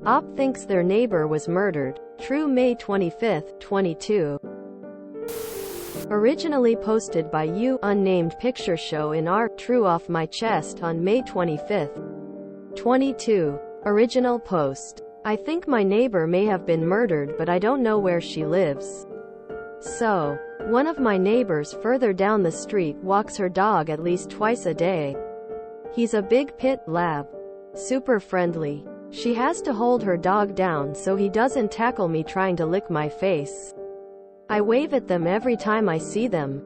Op thinks their neighbor was murdered. True, May 25, 22. Originally posted by you, unnamed picture show in R. True off my chest on May 25, 22. Original post. I think my neighbor may have been murdered, but I don't know where she lives. So, one of my neighbors further down the street walks her dog at least twice a day. He's a big pit lab. Super friendly. She has to hold her dog down so he doesn't tackle me trying to lick my face. I wave at them every time I see them.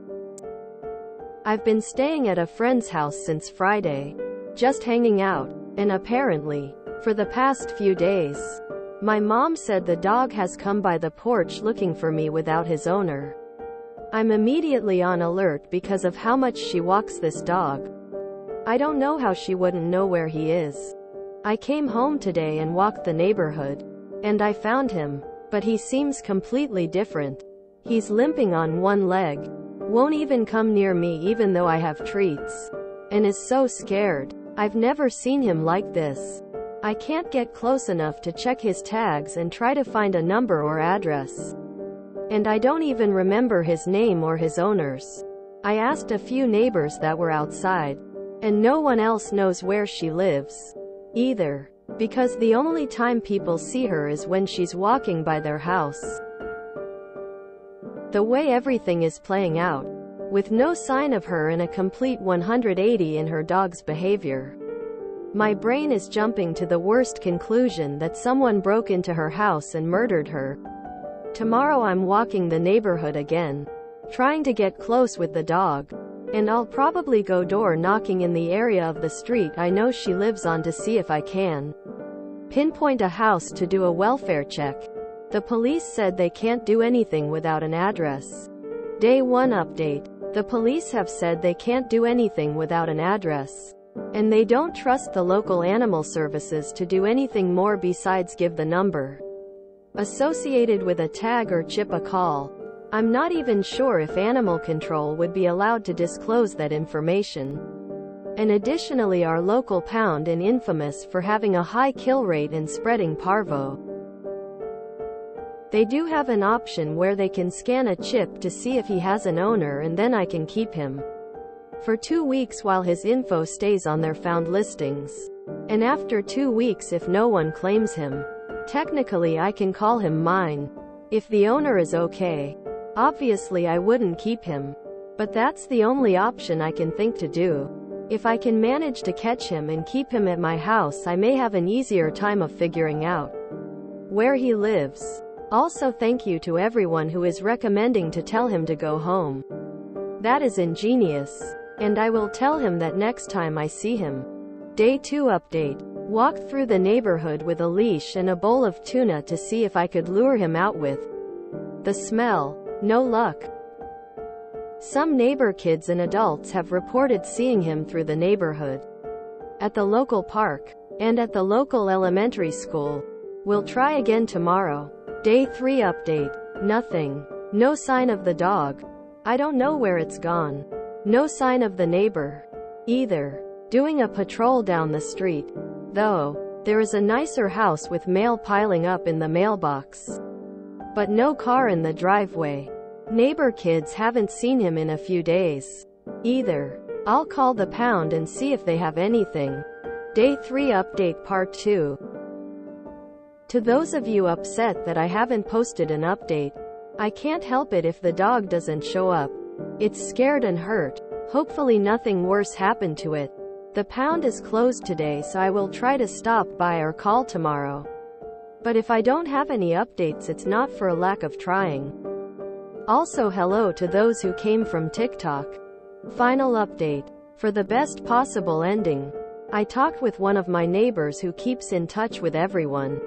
I've been staying at a friend's house since Friday. Just hanging out. And apparently, for the past few days, my mom said the dog has come by the porch looking for me without his owner. I'm immediately on alert because of how much she walks this dog. I don't know how she wouldn't know where he is. I came home today and walked the neighborhood, and I found him, but he seems completely different. He's limping on one leg, won't even come near me even though I have treats, and is so scared. I've never seen him like this. I can't get close enough to check his tags and try to find a number or address. And I don't even remember his name or his owner's. I asked a few neighbors that were outside, and no one else knows where she lives either, because the only time people see her is when she's walking by their house. The way everything is playing out, with no sign of her and a complete 180 in her dog's behavior, my brain is jumping to the worst conclusion that someone broke into her house and murdered her. Tomorrow I'm walking the neighborhood again, trying to get close with the dog. And I'll probably go door knocking in the area of the street I know she lives on to see if I can pinpoint a house to do a welfare check. The police said they can't do anything without an address. Day 1 update. The police have said they can't do anything without an address. And they don't trust the local animal services to do anything more besides give the number associated with a tag or chip a call. I'm not even sure if animal control would be allowed to disclose that information. And additionally, our local pound is infamous for having a high kill rate and spreading parvo. They do have an option where they can scan a chip to see if he has an owner, and then I can keep him for 2 weeks while his info stays on their found listings. And after 2 weeks, if no one claims him, technically I can call him mine. If the owner is okay. Obviously I wouldn't keep him. But that's the only option I can think to do. If I can manage to catch him and keep him at my house, I may have an easier time of figuring out where he lives. Also, thank you to everyone who is recommending to tell him to go home. That is ingenious. And I will tell him that next time I see him. Day 2 update. Walked through the neighborhood with a leash and a bowl of tuna to see if I could lure him out with the smell. No luck. Some neighbor kids and adults have reported seeing him through the neighborhood, at the local park, and at the local elementary school. We'll try again tomorrow. Day 3 update. Nothing. No sign of the dog. I don't know where it's gone. No sign of the neighbor either. Doing a patrol down the street, though. There is a nicer house with mail piling up in the mailbox, but no car in the driveway. Neighbor kids haven't seen him in a few days either. I'll call the pound and see if they have anything. Day 3 update part 2. To those of you upset that I haven't posted an update, I can't help it if the dog doesn't show up. It's scared and hurt. Hopefully nothing worse happened to it. The pound is closed today, so I will try to stop by or call tomorrow. But if I don't have any updates, it's not for a lack of trying. Also, hello to those who came from TikTok. Final update. For the best possible ending, I talked with one of my neighbors who keeps in touch with everyone.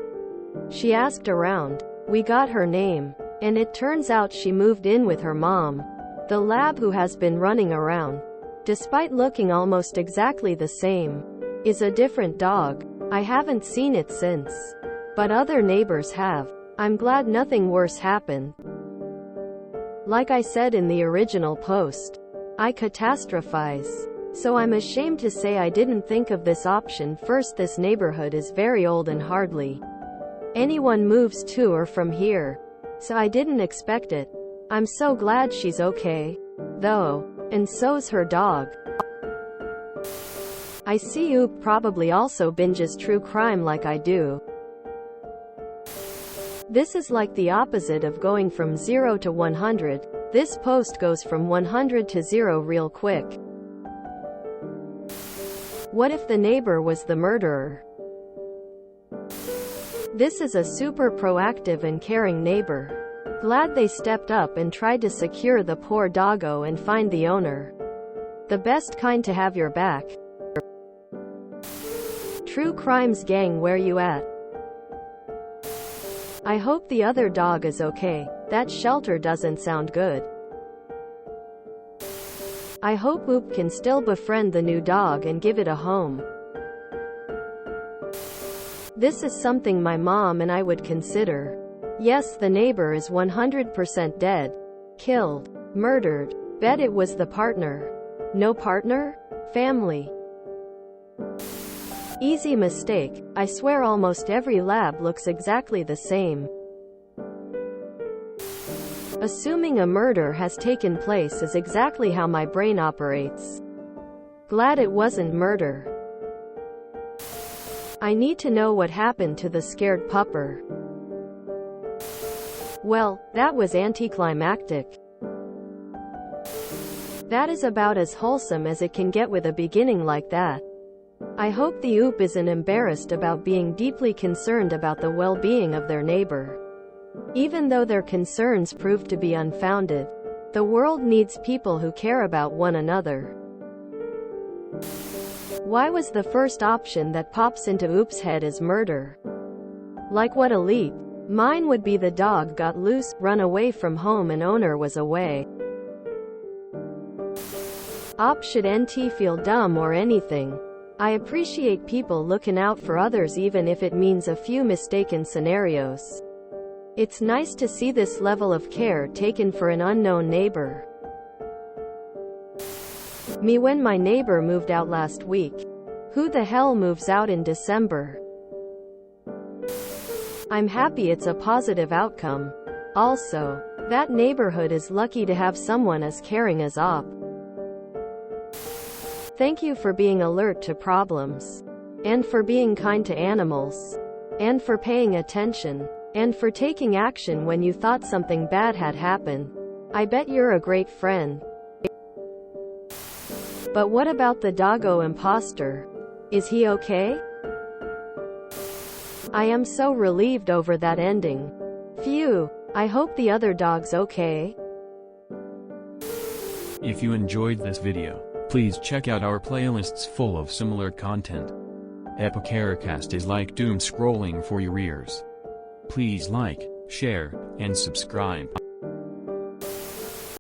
She asked around. We got her name. And it turns out she moved in with her mom, the lab who has been running around, despite looking almost exactly the same, is a different dog. I haven't seen it since, but other neighbors have. I'm glad nothing worse happened. Like I said in the original post, I catastrophize. So I'm ashamed to say I didn't think of this option first. This neighborhood is very old and hardly anyone moves to or from here. So I didn't expect it. I'm so glad she's okay, though. And so's her dog. I see Oop probably also binges true crime like I do. This is like the opposite of going from 0 to 100. This post goes from 100 to 0 real quick. What if the neighbor was the murderer? This is a super proactive and caring neighbor. Glad they stepped up and tried to secure the poor doggo and find the owner. The best kind to have your back. True Crimes gang, where you at? I hope the other dog is okay. That shelter doesn't sound good. I hope Oop can still befriend the new dog and give it a home. This is something my mom and I would consider. Yes, the neighbor is 100% dead. Killed. Murdered. Bet it was the partner. No partner? Family. Easy mistake. I swear almost every lab looks exactly the same. Assuming a murder has taken place is exactly how my brain operates. Glad it wasn't murder. I need to know what happened to the scared pupper. Well, that was anticlimactic. That is about as wholesome as it can get with a beginning like that. I hope the Oop isn't embarrassed about being deeply concerned about the well-being of their neighbor. Even though their concerns prove to be unfounded. The world needs people who care about one another. Why was the first option that pops into Oop's head is murder? Like what a leap. Mine would be the dog got loose, run away from home and owner was away. Op should NT feel dumb or anything. I appreciate people looking out for others even if it means a few mistaken scenarios. It's nice to see this level of care taken for an unknown neighbor. Me when my neighbor moved out last week. Who the hell moves out in December? I'm happy it's a positive outcome. Also, that neighborhood is lucky to have someone as caring as Op. Thank you for being alert to problems. And for being kind to animals. And for paying attention. And for taking action when you thought something bad had happened. I bet you're a great friend. But what about the doggo imposter? Is he okay? I am so relieved over that ending. Phew. I hope the other dog's okay. If you enjoyed this video, please check out our playlists full of similar content. Epicaricast is like doom scrolling for your ears. Please like, share, and subscribe.